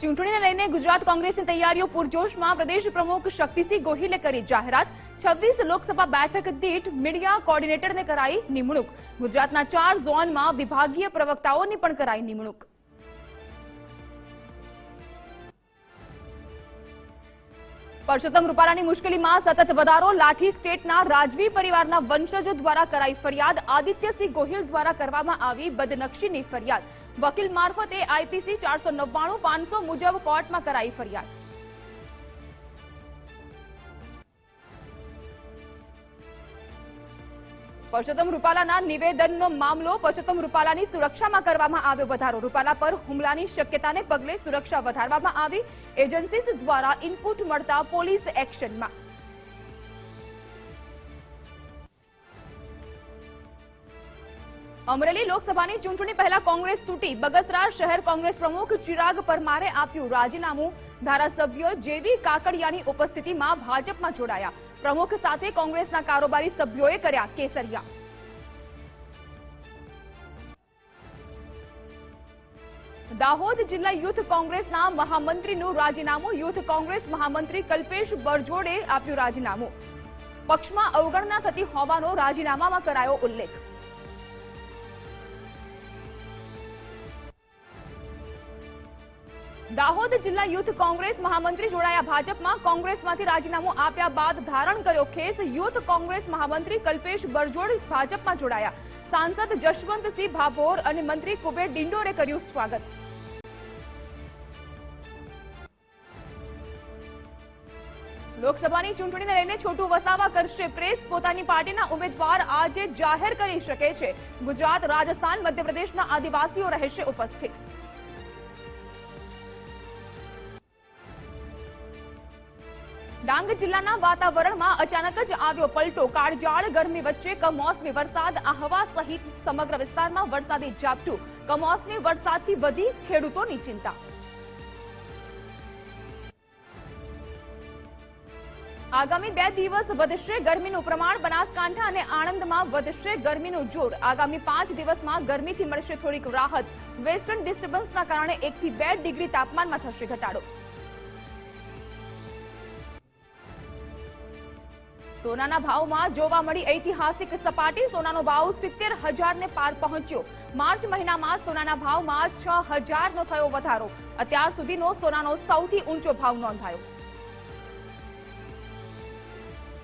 ચૂંટણીને લઈને ગુજરાત કોંગ્રેસની તૈયારીઓ પૂરજોશમાં. પ્રદેશ પ્રમુખ શક્તિસિંહ ગોહિલે કરી જાહેરાત. 26 લોકસભા બેઠક દીઠ મીડિયા કોર્ડિનેટરને કરાઈ નિમણૂક. ગુજરાતના 4 ઝોનમાં વિભાગીય પ્રવક્તાઓની પણ કરાઈ નિમણૂક. પરસોત્તમ રૂપાલાની મુશ્કેલીમાં સતત વધારો. લાઠી સ્ટેટના રાજવી પરિવારના વંશજો દ્વારા કરાઈ ફરિયાદ. આદિત્યસિંહ ગોહિલ દ્વારા કરવામાં આવી બદનક્ષીની ફરિયાદ. વકીલ મારફતે આઈપીસી 499-500 મુજબ કોર્ટમાં કરાઈ ફરિયાદ. પરસોત્તમ રૂપાલાના નિવેદનનો મામલો. પરસોત્તમ રૂપાલાની સુરક્ષામાં કરવામાં આવ્યો વધારો. રૂપાલા પર હુમલાની શક્યતાને પગલે સુરક્ષા વધારવામાં આવી. એજન્સીસ દ્વારા ઇનપુટ મળતા પોલીસ એક્શનમાં. અમરેલી લોકસભાની ચૂંટણી પહેલા કોંગ્રેસ તૂટી. બગસરા શહેર કોંગ્રેસ પ્રમુખ ચિરાગ પરમારે આપ્યું રાજીનામું. ધારાસભ્ય જેવી કાકડિયાની ઉપસ્થિતિમાં ભાજપમાં જોડાયા. પ્રમુખ સાથે કોંગ્રેસના કારોબારી સભ્યોએ કર્યા કેસરિયા. દાહોદ જિલ્લા યુથ કોંગ્રેસના મહામંત્રીનું રાજીનામું. યુથ કોંગ્રેસ મહામંત્રી કલ્પેશ બરજોડે આપ્યું રાજીનામું. પક્ષમાં અવગણના થતી હોવાનો રાજીનામામાં કરાયો ઉલ્લેખ. દાહોદ જિલ્લા યુથ કોંગ્રેસ મહામંત્રી જોડાયા ભાજપમાં. કોંગ્રેસમાંથી રાજીનામું આપ્યા બાદ ધારણ કર્યો ખેસ. યુથ કોંગ્રેસ મહામંત્રી કલ્પેશ બરજોડ ભાજપમાં જોડાયા. સાંસદ જશવંતસિંહ ભાભોર અને મંત્રી કુબેર ડિંડોરે કર્યું સ્વાગત. લોકસભાની ચૂંટણીને લઈને છોટું વસાવા કરશે પ્રેસ. પોતાની પાર્ટીના ઉમેદવાર આજે જાહેર કરી શકે છે. ગુજરાત, રાજસ્થાન, મધ્યપ્રદેશના આદિવાસીઓ રહેશે ઉપસ્થિત. ડાંગ જિલ્લાના વાતાવરણમાં અચાનક જ આવ્યો પલટો. કાળઝાળ ગરમી વચ્ચે કમોસમી વરસાદ. આહવા સહિત સમગ્ર વિસ્તારમાં વરસાદી ઝાપટું. કમોસમી વરસાદથી વધી ખેડૂતોની ચિંતા. આગામી 2 દિવસ વધશે ગરમીનું પ્રમાણ. બનાસકાંઠા અને આણંદમાં વધશે ગરમીનું જોર. આગામી 5 દિવસમાં ગરમીથી મળશે થોડીક રાહત. વેસ્ટર્ન ડિસ્ટર્બન્સના કારણે 1 થી 2 ડિગ્રી તાપમાનમાં થશે ઘટાડો. સોનાના ભાવમાં જોવા મળી ઐતિહાસિક સપાટી. સોનાનો ભાવ 70,000 ને પાર પહોંચ્યો. માર્ચ મહિનામાં સોનાના ભાવમાં 6,000 નો થયો વધારો. અત્યાર સુધીનો સોનાનો સૌથી ઊંચો ભાવ નોંધાયો.